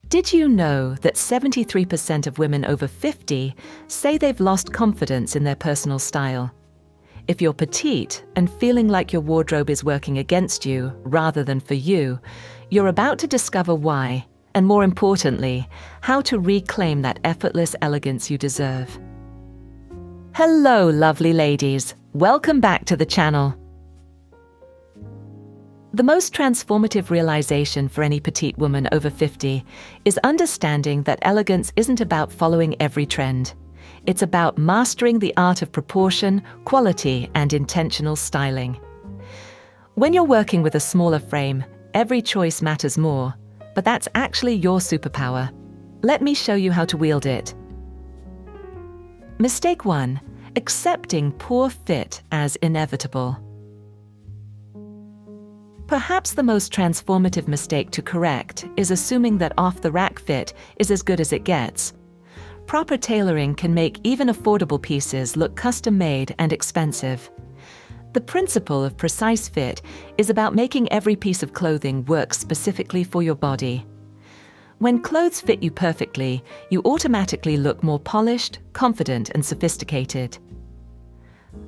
Did you know that 73% of women over 50 say they've lost confidence in their personal style? If you're petite and feeling like your wardrobe is working against you rather than for you, you're about to discover why, and more importantly, how to reclaim that effortless elegance you deserve. Hello, lovely ladies. Welcome back to the channel. The most transformative realization for any petite woman over 50 is understanding that elegance isn't about following every trend. It's about mastering the art of proportion, quality, and intentional styling. When you're working with a smaller frame, every choice matters more, but that's actually your superpower. Let me show you how to wield it. Mistake 1: accepting poor fit as inevitable. Perhaps the most transformative mistake to correct is assuming that off-the-rack fit is as good as it gets. Proper tailoring can make even affordable pieces look custom-made and expensive. The principle of precise fit is about making every piece of clothing work specifically for your body. When clothes fit you perfectly, you automatically look more polished, confident, and sophisticated.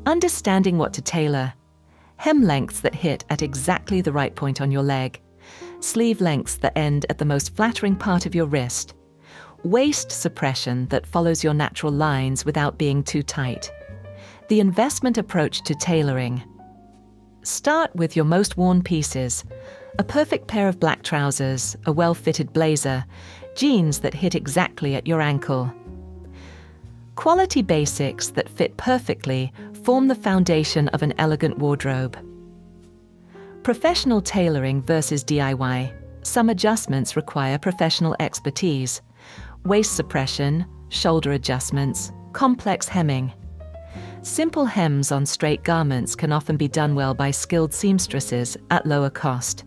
Understanding what to tailor. Hem lengths that hit at exactly the right point on your leg. Sleeve lengths that end at the most flattering part of your wrist. Waist suppression that follows your natural lines without being too tight. The investment approach to tailoring. Start with your most worn pieces. A perfect pair of black trousers, a well-fitted blazer, jeans that hit exactly at your ankle. Quality basics that fit perfectly form the foundation of an elegant wardrobe. Professional tailoring versus DIY. Some adjustments require professional expertise. Waist suppression, shoulder adjustments, complex hemming. Simple hems on straight garments can often be done well by skilled seamstresses at lower cost.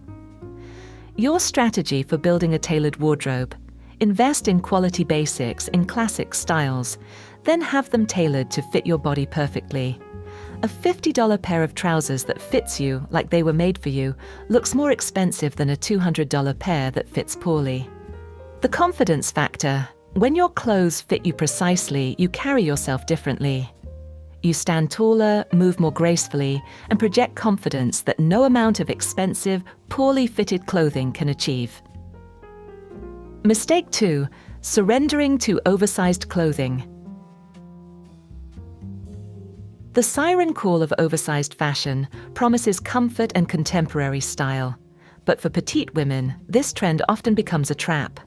Your strategy for building a tailored wardrobe. Invest in quality basics in classic styles, then have them tailored to fit your body perfectly. A $50 pair of trousers that fits you like they were made for you looks more expensive than a $200 pair that fits poorly. The confidence factor. When your clothes fit you precisely, you carry yourself differently. You stand taller, move more gracefully, and project confidence that no amount of expensive, poorly fitted clothing can achieve. Mistake 2: surrendering to oversized clothing. The siren call of oversized fashion promises comfort and contemporary style. But for petite women, this trend often becomes a trap.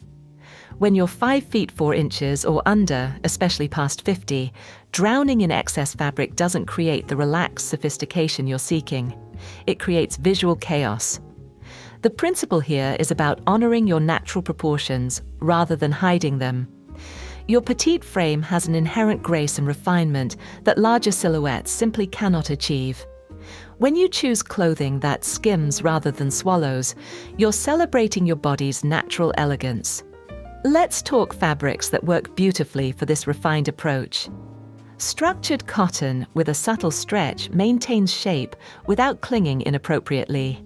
When you're 5 feet 4 inches or under, especially past 50, drowning in excess fabric doesn't create the relaxed sophistication you're seeking. It creates visual chaos. The principle here is about honoring your natural proportions rather than hiding them. Your petite frame has an inherent grace and refinement that larger silhouettes simply cannot achieve. When you choose clothing that skims rather than swallows, you're celebrating your body's natural elegance. Let's talk fabrics that work beautifully for this refined approach. Structured cotton with a subtle stretch maintains shape without clinging inappropriately.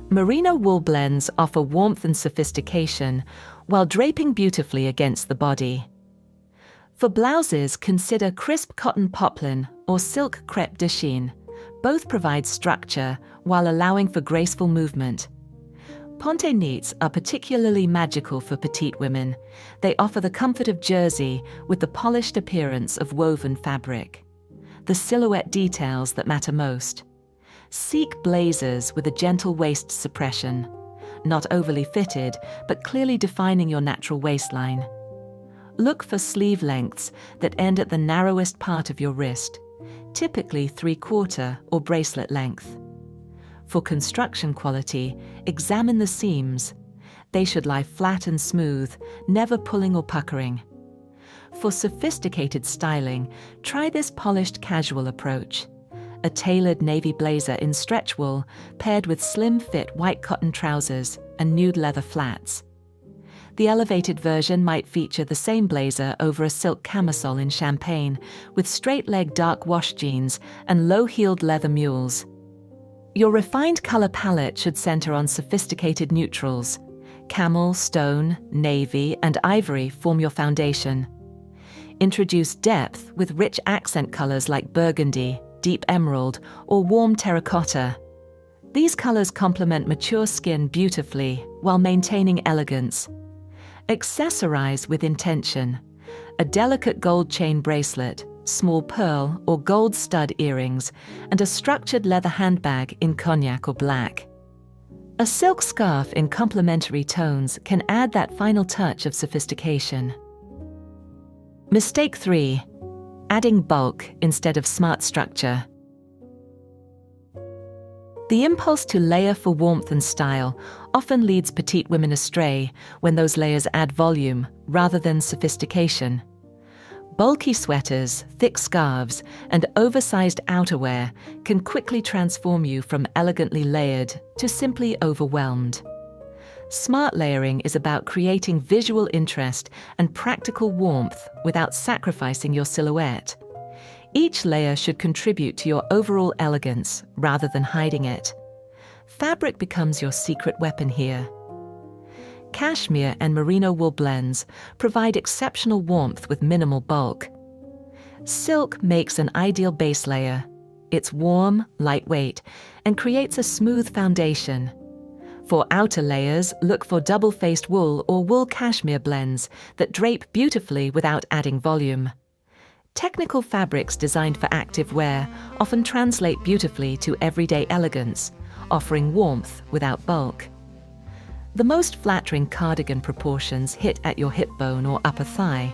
Merino wool blends offer warmth and sophistication while draping beautifully against the body. For blouses, consider crisp cotton poplin or silk crêpe de chine. Both provide structure while allowing for graceful movement. Ponte neats are particularly magical for petite women. They offer the comfort of jersey with the polished appearance of woven fabric. The silhouette details that matter most. Seek blazers with a gentle waist suppression. Not overly fitted, but clearly defining your natural waistline. Look for sleeve lengths that end at the narrowest part of your wrist, typically 3/4 or bracelet length. For construction quality, examine the seams. They should lie flat and smooth, never pulling or puckering. For sophisticated styling, try this polished casual approach. A tailored navy blazer in stretch wool paired with slim-fit white cotton trousers and nude leather flats. The elevated version might feature the same blazer over a silk camisole in champagne with straight-leg dark wash jeans and low-heeled leather mules. Your refined color palette should center on sophisticated neutrals. camel, stone, navy, and ivory form your foundation. Introduce depth with rich accent colors like burgundy, deep emerald, or warm terracotta. These colors complement mature skin beautifully while maintaining elegance. Accessorize with intention. A delicate gold chain bracelet, small pearl or gold stud earrings, and a structured leather handbag in cognac or black. A silk scarf in complementary tones can add that final touch of sophistication. Mistake 3. Adding bulk instead of smart structure. The impulse to layer for warmth and style often leads petite women astray when those layers add volume rather than sophistication. Bulky sweaters, thick scarves, and oversized outerwear can quickly transform you from elegantly layered to simply overwhelmed. Smart layering is about creating visual interest and practical warmth without sacrificing your silhouette. Each layer should contribute to your overall elegance rather than hiding it. Fabric becomes your secret weapon here. Cashmere and merino wool blends provide exceptional warmth with minimal bulk. Silk makes an ideal base layer. It's warm, lightweight, and creates a smooth foundation. For outer layers, look for double-faced wool or wool cashmere blends that drape beautifully without adding volume. Technical fabrics designed for active wear often translate beautifully to everyday elegance, offering warmth without bulk. The most flattering cardigan proportions hit at your hip bone or upper thigh,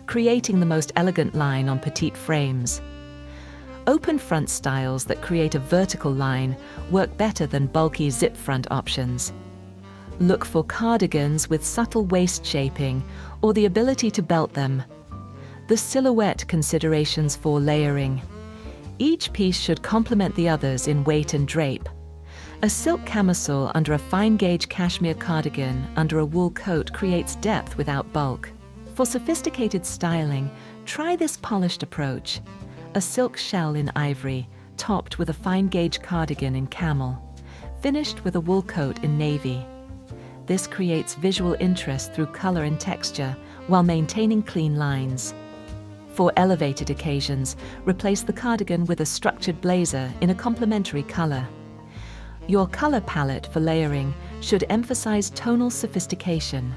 creating the most elegant line on petite frames. Open front styles that create a vertical line work better than bulky zip front options. Look for cardigans with subtle waist shaping or the ability to belt them. The silhouette considerations for layering. Each piece should complement the others in weight and drape. A silk camisole under a fine-gauge cashmere cardigan under a wool coat creates depth without bulk. For sophisticated styling, try this polished approach. A silk shell in ivory, topped with a fine-gauge cardigan in camel, finished with a wool coat in navy. This creates visual interest through color and texture while maintaining clean lines. For elevated occasions, replace the cardigan with a structured blazer in a complementary color. Your color palette for layering should emphasize tonal sophistication.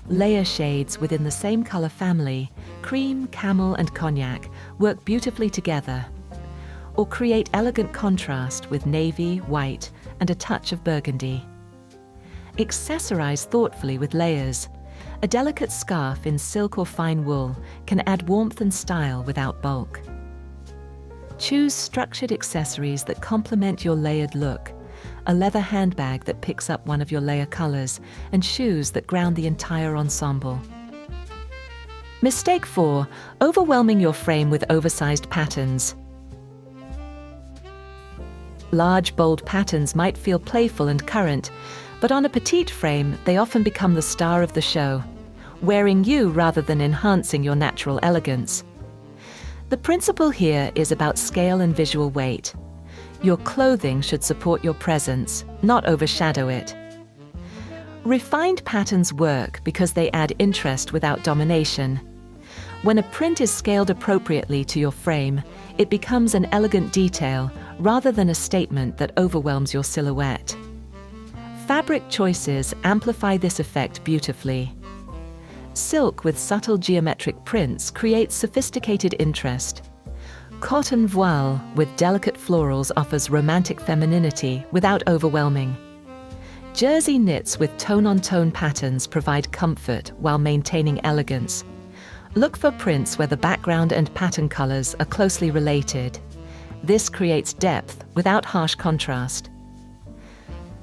Layer shades within the same color family, cream, camel, and cognac, work beautifully together. Or create elegant contrast with navy, white, and a touch of burgundy. Accessorize thoughtfully with layers. A delicate scarf in silk or fine wool can add warmth and style without bulk. Choose structured accessories that complement your layered look. A leather handbag that picks up one of your layer colors, and shoes that ground the entire ensemble. Mistake 4. Overwhelming your frame with oversized patterns. Large, bold patterns might feel playful and current, but on a petite frame, they often become the star of the show, wearing you rather than enhancing your natural elegance. The principle here is about scale and visual weight. Your clothing should support your presence, not overshadow it. Refined patterns work because they add interest without domination. When a print is scaled appropriately to your frame, it becomes an elegant detail rather than a statement that overwhelms your silhouette. Fabric choices amplify this effect beautifully. Silk with subtle geometric prints creates sophisticated interest. Cotton voile with delicate florals offers romantic femininity without overwhelming. Jersey knits with tone-on-tone patterns provide comfort while maintaining elegance. Look for prints where the background and pattern colors are closely related. This creates depth without harsh contrast.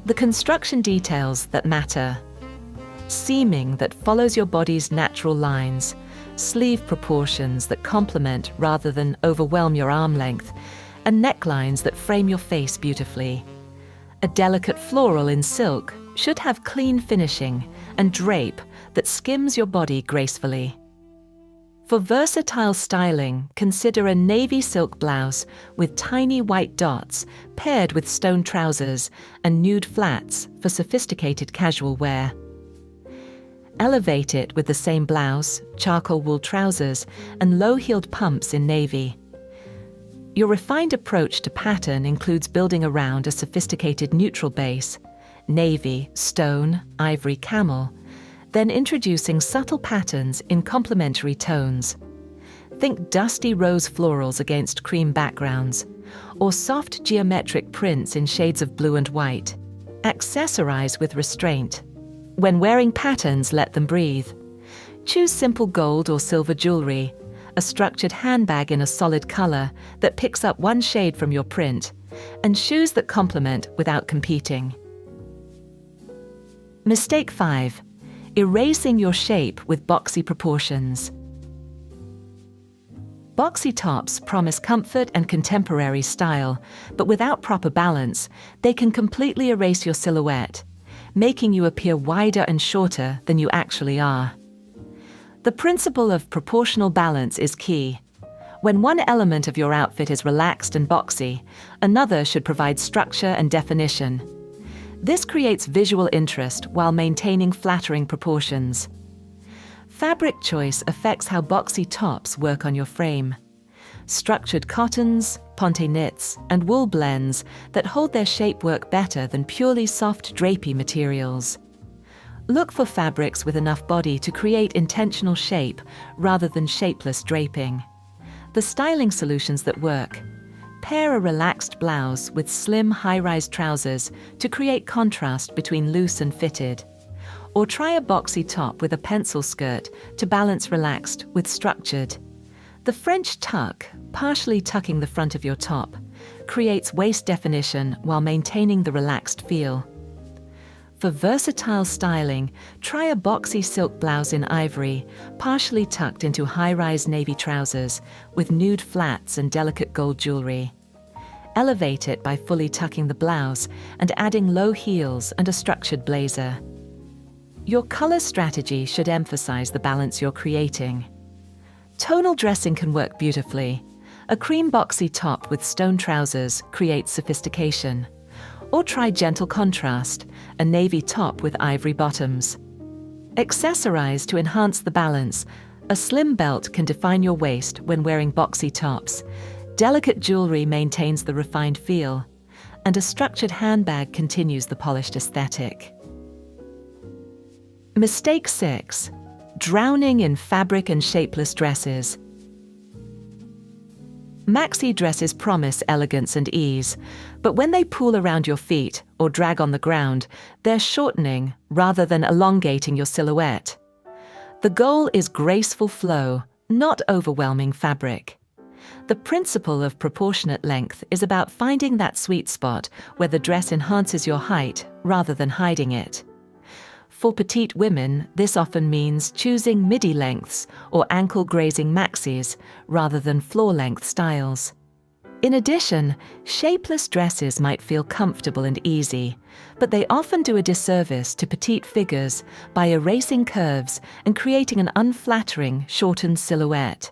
The construction details that matter. Seaming that follows your body's natural lines. Sleeve proportions that complement rather than overwhelm your arm length, and necklines that frame your face beautifully. A delicate floral in silk should have clean finishing and drape that skims your body gracefully. For versatile styling, consider a navy silk blouse with tiny white dots paired with stone trousers and nude flats for sophisticated casual wear. Elevate it with the same blouse, charcoal wool trousers, and low-heeled pumps in navy. Your refined approach to pattern includes building around a sophisticated neutral base, navy, stone, ivory, camel, then introducing subtle patterns in complementary tones. Think dusty rose florals against cream backgrounds, or soft geometric prints in shades of blue and white. Accessorize with restraint. When wearing patterns, let them breathe. Choose simple gold or silver jewelry, a structured handbag in a solid color that picks up one shade from your print, and shoes that complement without competing. Mistake 5. Erasing your shape with boxy proportions. Boxy tops promise comfort and contemporary style, but without proper balance, they can completely erase your silhouette, making you appear wider and shorter than you actually are. The principle of proportional balance is key. When one element of your outfit is relaxed and boxy, another should provide structure and definition. This creates visual interest while maintaining flattering proportions. Fabric choice affects how boxy tops work on your frame. Structured cottons, ponte knits, and wool blends that hold their shape work better than purely soft drapey materials. Look for fabrics with enough body to create intentional shape rather than shapeless draping. The styling solutions that work. Pair a relaxed blouse with slim high-rise trousers to create contrast between loose and fitted. Or try a boxy top with a pencil skirt to balance relaxed with structured. The French tuck, partially tucking the front of your top, creates waist definition while maintaining the relaxed feel. For versatile styling, try a boxy silk blouse in ivory, partially tucked into high-rise navy trousers with nude flats and delicate gold jewelry. Elevate it by fully tucking the blouse and adding low heels and a structured blazer. Your color strategy should emphasize the balance you're creating. Tonal dressing can work beautifully. A cream boxy top with stone trousers creates sophistication. Or try gentle contrast, a navy top with ivory bottoms. Accessorize to enhance the balance. A slim belt can define your waist when wearing boxy tops. Delicate jewelry maintains the refined feel. And a structured handbag continues the polished aesthetic. Mistake 6. Drowning in fabric and shapeless dresses. Maxi dresses promise elegance and ease, but when they pool around your feet or drag on the ground, they're shortening rather than elongating your silhouette. The goal is graceful flow, not overwhelming fabric. The principle of proportionate length is about finding that sweet spot where the dress enhances your height rather than hiding it. For petite women, this often means choosing midi lengths or ankle-grazing maxis rather than floor-length styles. In addition, shapeless dresses might feel comfortable and easy, but they often do a disservice to petite figures by erasing curves and creating an unflattering, shortened silhouette.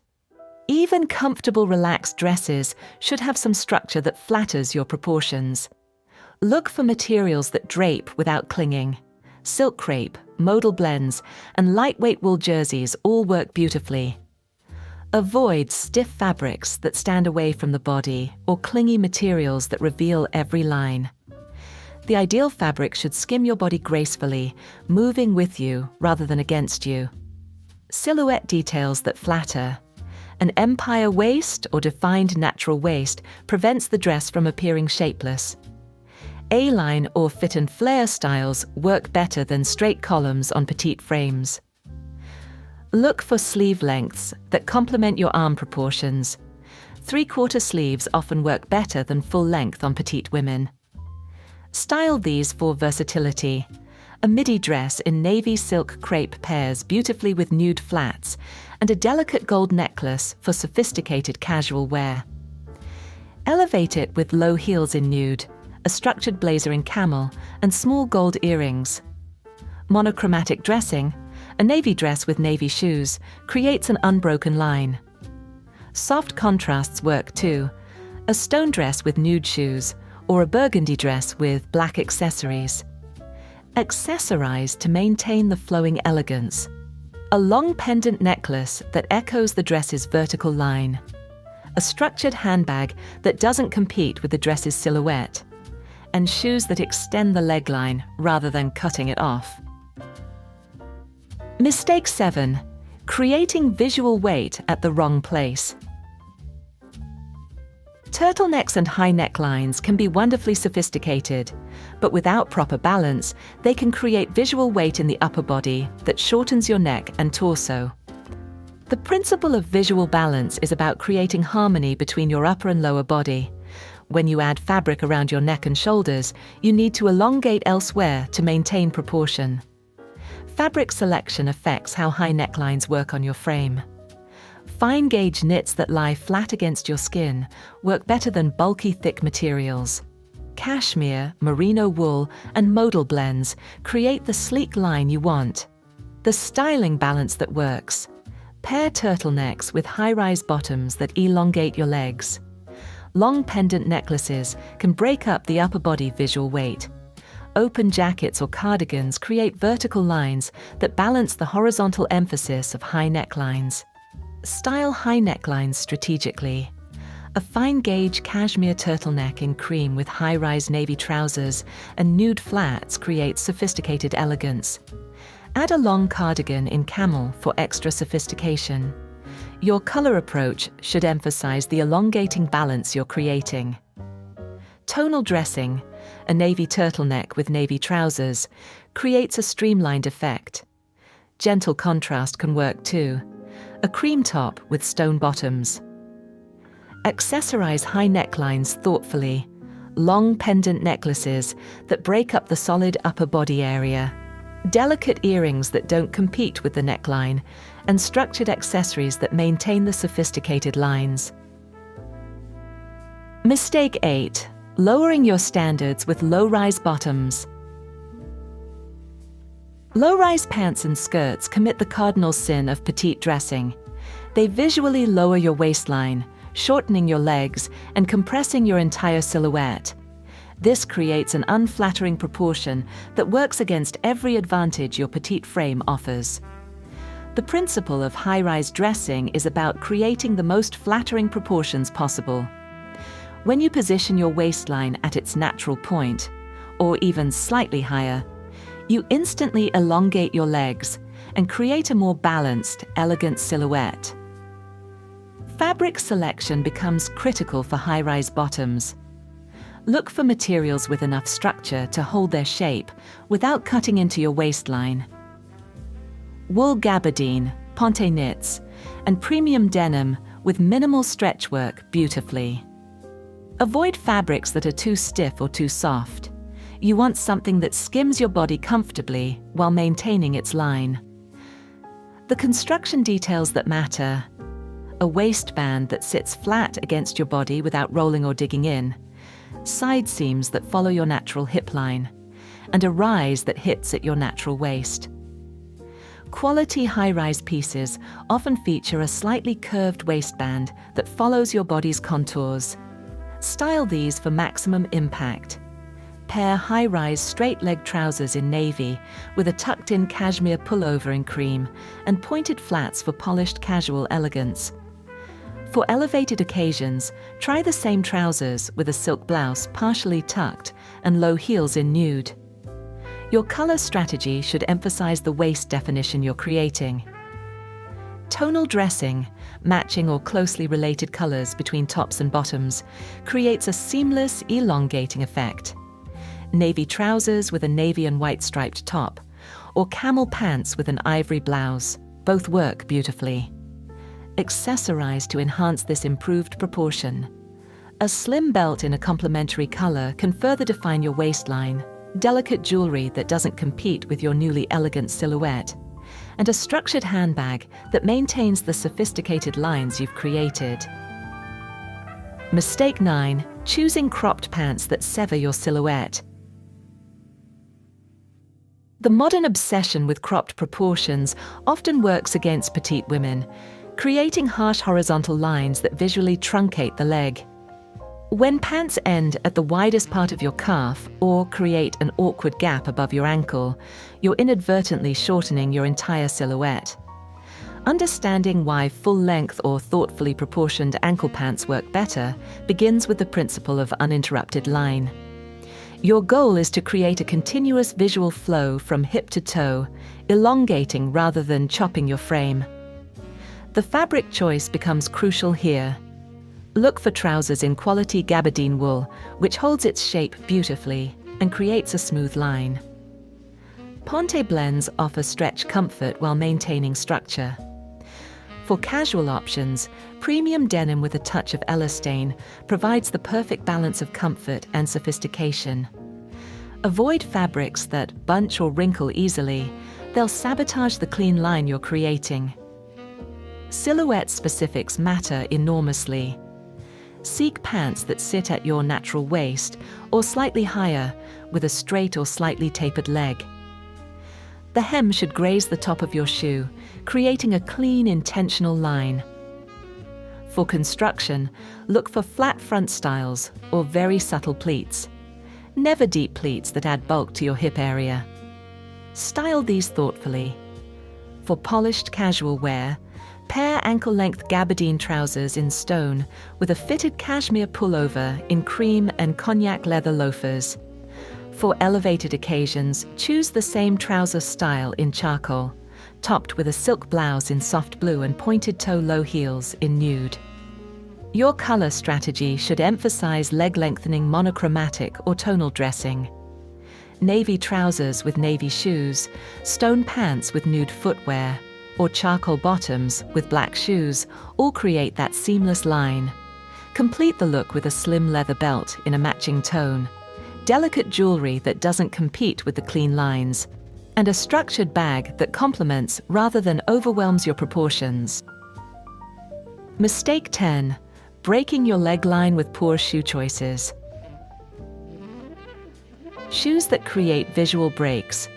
Even comfortable, relaxed dresses should have some structure that flatters your proportions. Look for materials that drape without clinging. Silk crepe, modal blends, and lightweight wool jerseys all work beautifully. Avoid stiff fabrics that stand away from the body or clingy materials that reveal every line. The ideal fabric should skim your body gracefully, moving with you rather than against you. Silhouette details that flatter. An empire waist or defined natural waist prevents the dress from appearing shapeless. A-line or fit and flare styles work better than straight columns on petite frames. Look for sleeve lengths that complement your arm proportions. 3/4 sleeves often work better than full length on petite women. Style these for versatility. A midi dress in navy silk crepe pairs beautifully with nude flats, and a delicate gold necklace for sophisticated casual wear. Elevate it with low heels in nude, a structured blazer in camel, and small gold earrings. Monochromatic dressing, a navy dress with navy shoes, creates an unbroken line. Soft contrasts work too, a stone dress with nude shoes, or a burgundy dress with black accessories. Accessorize to maintain the flowing elegance. A long pendant necklace that echoes the dress's vertical line. A structured handbag that doesn't compete with the dress's silhouette. And shoes that extend the leg line rather than cutting it off. Mistake 7. Creating visual weight at the wrong place. Turtlenecks and high necklines can be wonderfully sophisticated, but without proper balance, they can create visual weight in the upper body that shortens your neck and torso. The principle of visual balance is about creating harmony between your upper and lower body. When you add fabric around your neck and shoulders, you need to elongate elsewhere to maintain proportion. Fabric selection affects how high necklines work on your frame. Fine-gauge knits that lie flat against your skin work better than bulky, thick materials. Cashmere, merino wool, and modal blends create the sleek line you want. The styling balance that works. Pair turtlenecks with high-rise bottoms that elongate your legs. Long pendant necklaces can break up the upper body visual weight. Open jackets or cardigans create vertical lines that balance the horizontal emphasis of high necklines. Style high necklines strategically. A fine-gauge cashmere turtleneck in cream with high-rise navy trousers and nude flats creates sophisticated elegance. Add a long cardigan in camel for extra sophistication. Your color approach should emphasize the elongating balance you're creating. Tonal dressing, a navy turtleneck with navy trousers, creates a streamlined effect. Gentle contrast can work too. A cream top with stone bottoms. Accessorize high necklines thoughtfully. Long pendant necklaces that break up the solid upper body area. Delicate earrings that don't compete with the neckline, and structured accessories that maintain the sophisticated lines. Mistake 8. Lowering your standards with low-rise bottoms. Low-rise pants and skirts commit the cardinal sin of petite dressing. They visually lower your waistline, shortening your legs and compressing your entire silhouette. This creates an unflattering proportion that works against every advantage your petite frame offers. The principle of high-rise dressing is about creating the most flattering proportions possible. When you position your waistline at its natural point, or even slightly higher, you instantly elongate your legs and create a more balanced, elegant silhouette. Fabric selection becomes critical for high-rise bottoms. Look for materials with enough structure to hold their shape without cutting into your waistline. Wool gabardine, ponte knits, and premium denim with minimal stretch work beautifully. Avoid fabrics that are too stiff or too soft. You want something that skims your body comfortably while maintaining its line. The construction details that matter. A waistband that sits flat against your body without rolling or digging in. Side seams that follow your natural hip line. And a rise that hits at your natural waist. Quality high-rise pieces often feature a slightly curved waistband that follows your body's contours. Style these for maximum impact. Pair high-rise straight-leg trousers in navy with a tucked-in cashmere pullover in cream and pointed flats for polished casual elegance. For elevated occasions, try the same trousers with a silk blouse partially tucked and low heels in nude. Your color strategy should emphasize the waist definition you're creating. Tonal dressing, matching or closely related colors between tops and bottoms, creates a seamless, elongating effect. Navy trousers with a navy and white striped top, or camel pants with an ivory blouse, both work beautifully. Accessorize to enhance this improved proportion. A slim belt in a complementary color can further define your waistline, delicate jewelry that doesn't compete with your newly elegant silhouette, and a structured handbag that maintains the sophisticated lines you've created. Mistake 9. Choosing cropped pants that sever your silhouette. The modern obsession with cropped proportions often works against petite women, creating harsh horizontal lines that visually truncate the leg. When pants end at the widest part of your calf or create an awkward gap above your ankle, you're inadvertently shortening your entire silhouette. Understanding why full-length or thoughtfully proportioned ankle pants work better begins with the principle of uninterrupted line. Your goal is to create a continuous visual flow from hip to toe, elongating rather than chopping your frame. The fabric choice becomes crucial here. Look for trousers in quality gabardine wool, which holds its shape beautifully and creates a smooth line. Ponte blends offer stretch comfort while maintaining structure. For casual options, premium denim with a touch of elastane provides the perfect balance of comfort and sophistication. Avoid fabrics that bunch or wrinkle easily. They'll sabotage the clean line you're creating. Silhouette specifics matter enormously. Seek pants that sit at your natural waist or slightly higher with a straight or slightly tapered leg. The hem should graze the top of your shoe, creating a clean, intentional line. For construction, look for flat front styles or very subtle pleats. Never deep pleats that add bulk to your hip area. Style these thoughtfully. For polished casual wear, pair ankle-length gabardine trousers in stone with a fitted cashmere pullover in cream and cognac leather loafers. For elevated occasions, choose the same trouser style in charcoal, topped with a silk blouse in soft blue and pointed toe low heels in nude. Your color strategy should emphasize leg-lengthening monochromatic or tonal dressing. Navy trousers with navy shoes, stone pants with nude footwear, or charcoal bottoms with black shoes all create that seamless line. Complete the look with a slim leather belt in a matching tone, delicate jewelry that doesn't compete with the clean lines, and a structured bag that complements rather than overwhelms your proportions. Mistake 10. Breaking your leg line with poor shoe choices. Shoes that create visual breaks.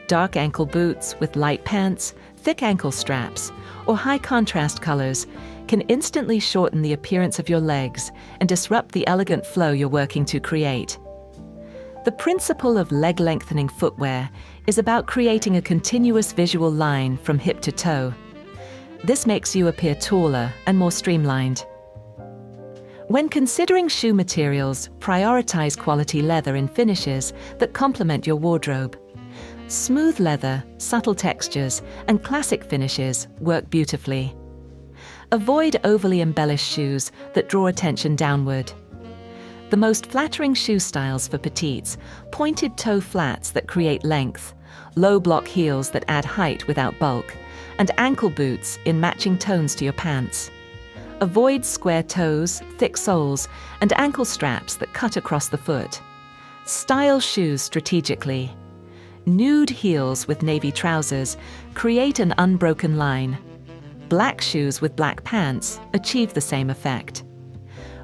Dark ankle boots with light pants, thick ankle straps, or high contrast colors can instantly shorten the appearance of your legs and disrupt the elegant flow you're working to create. The principle of leg-lengthening footwear is about creating a continuous visual line from hip to toe. This makes you appear taller and more streamlined. When considering shoe materials, prioritize quality leather and finishes that complement your wardrobe. Smooth leather, subtle textures, and classic finishes work beautifully. Avoid overly embellished shoes that draw attention downward. The most flattering shoe styles for petites: pointed toe flats that create length, low block heels that add height without bulk, and ankle boots in matching tones to your pants. Avoid square toes, thick soles, and ankle straps that cut across the foot. Style shoes strategically. Nude heels with navy trousers create an unbroken line. Black shoes with black pants achieve the same effect.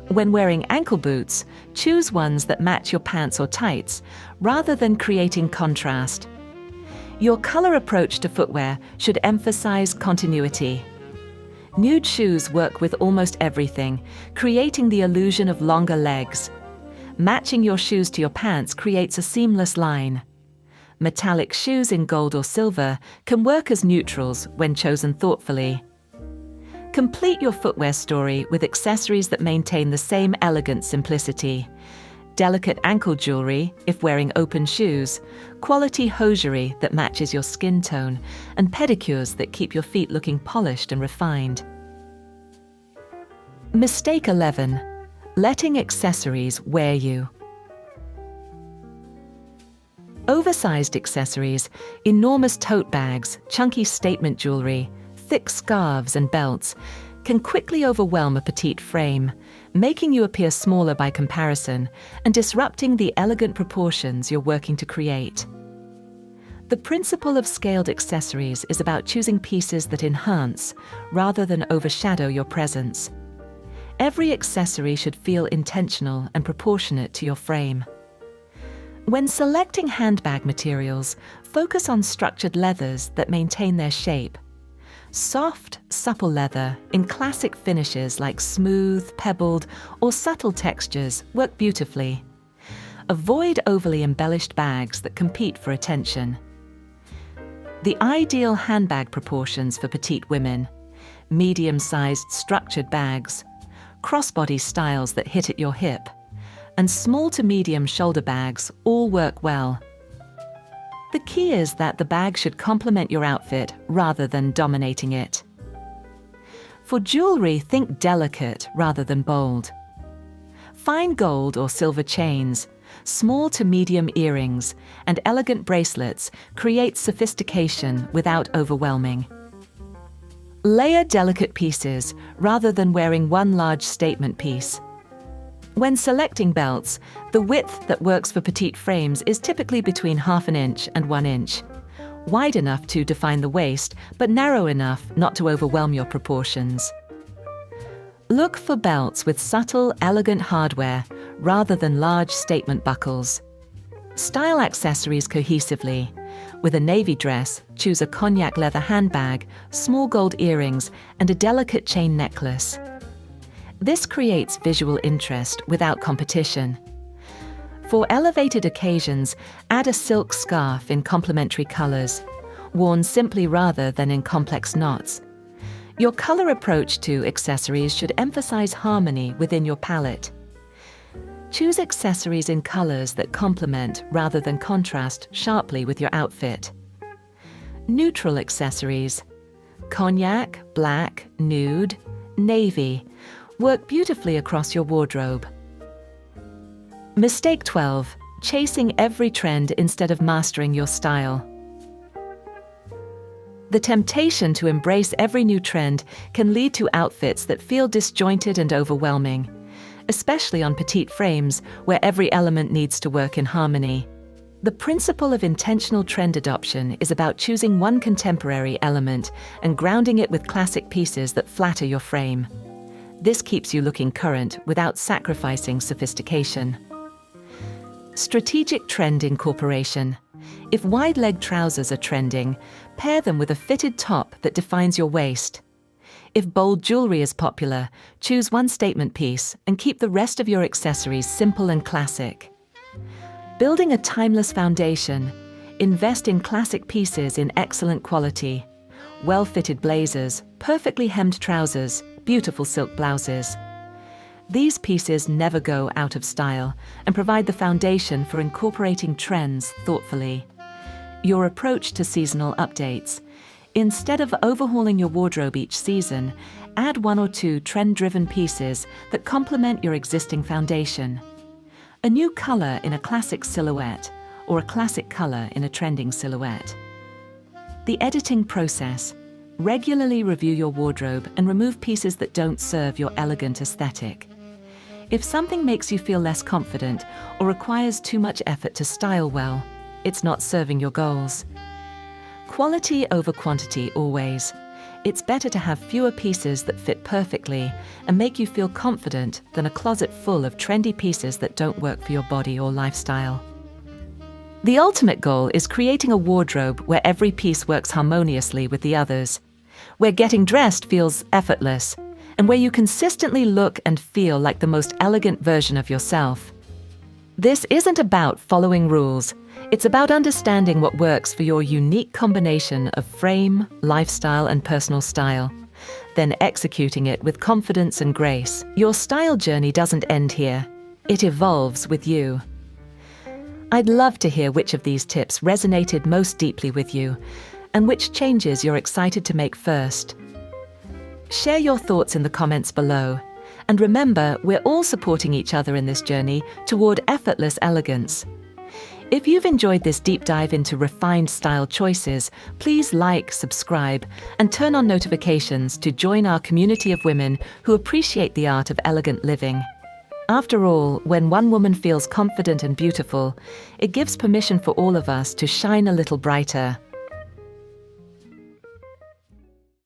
When wearing ankle boots, choose ones that match your pants or tights, rather than creating contrast. Your color approach to footwear should emphasize continuity. Nude shoes work with almost everything, creating the illusion of longer legs. Matching your shoes to your pants creates a seamless line. Metallic shoes in gold or silver can work as neutrals when chosen thoughtfully. Complete your footwear story with accessories that maintain the same elegant simplicity. Delicate ankle jewelry, if wearing open shoes, quality hosiery that matches your skin tone, and pedicures that keep your feet looking polished and refined. Mistake 11. Letting accessories wear you. Oversized accessories, enormous tote bags, chunky statement jewelry, thick scarves and belts can quickly overwhelm a petite frame, making you appear smaller by comparison and disrupting the elegant proportions you're working to create. The principle of scaled accessories is about choosing pieces that enhance rather than overshadow your presence. Every accessory should feel intentional and proportionate to your frame. When selecting handbag materials, focus on structured leathers that maintain their shape. Soft, supple leather in classic finishes like smooth, pebbled, or subtle textures work beautifully. Avoid overly embellished bags that compete for attention. The ideal handbag proportions for petite women: medium-sized structured bags, crossbody styles that hit at your hip, and small to medium shoulder bags all work well. The key is that the bag should complement your outfit rather than dominating it. For jewelry, think delicate rather than bold. Fine gold or silver chains, small to medium earrings, and elegant bracelets create sophistication without overwhelming. Layer delicate pieces rather than wearing one large statement piece. When selecting belts, the width that works for petite frames is typically between 1/2 inch and 1 inch. Wide enough to define the waist, but narrow enough not to overwhelm your proportions. Look for belts with subtle, elegant hardware rather than large statement buckles. Style accessories cohesively. With a navy dress, choose a cognac leather handbag, small gold earrings, and a delicate chain necklace. This creates visual interest without competition. For elevated occasions, add a silk scarf in complementary colors, worn simply rather than in complex knots. Your color approach to accessories should emphasize harmony within your palette. Choose accessories in colors that complement rather than contrast sharply with your outfit. Neutral accessories: cognac, black, nude, navy work beautifully across your wardrobe. Mistake 12: chasing every trend instead of mastering your style. The temptation to embrace every new trend can lead to outfits that feel disjointed and overwhelming, especially on petite frames where every element needs to work in harmony. The principle of intentional trend adoption is about choosing one contemporary element and grounding it with classic pieces that flatter your frame. This keeps you looking current without sacrificing sophistication. Strategic trend incorporation. If wide-leg trousers are trending, pair them with a fitted top that defines your waist. If bold jewelry is popular, choose one statement piece and keep the rest of your accessories simple and classic. Building a timeless foundation, invest in classic pieces in excellent quality. Well-fitted blazers, perfectly hemmed trousers, beautiful silk blouses. These pieces never go out of style and provide the foundation for incorporating trends thoughtfully. Your approach to seasonal updates. Instead of overhauling your wardrobe each season, add 1 or 2 trend-driven pieces that complement your existing foundation. A new color in a classic silhouette or a classic color in a trending silhouette. The editing process. Regularly review your wardrobe and remove pieces that don't serve your elegant aesthetic. If something makes you feel less confident or requires too much effort to style well, it's not serving your goals. Quality over quantity always. It's better to have fewer pieces that fit perfectly and make you feel confident than a closet full of trendy pieces that don't work for your body or lifestyle. The ultimate goal is creating a wardrobe where every piece works harmoniously with the others, where getting dressed feels effortless, and where you consistently look and feel like the most elegant version of yourself. This isn't about following rules. It's about understanding what works for your unique combination of frame, lifestyle, and personal style, then executing it with confidence and grace. Your style journey doesn't end here. It evolves with you. I'd love to hear which of these tips resonated most deeply with you, and which changes you're excited to make first. Share your thoughts in the comments below, and remember, we're all supporting each other in this journey toward effortless elegance. If you've enjoyed this deep dive into refined style choices, please like, subscribe, and turn on notifications to join our community of women who appreciate the art of elegant living. After all, when one woman feels confident and beautiful, it gives permission for all of us to shine a little brighter.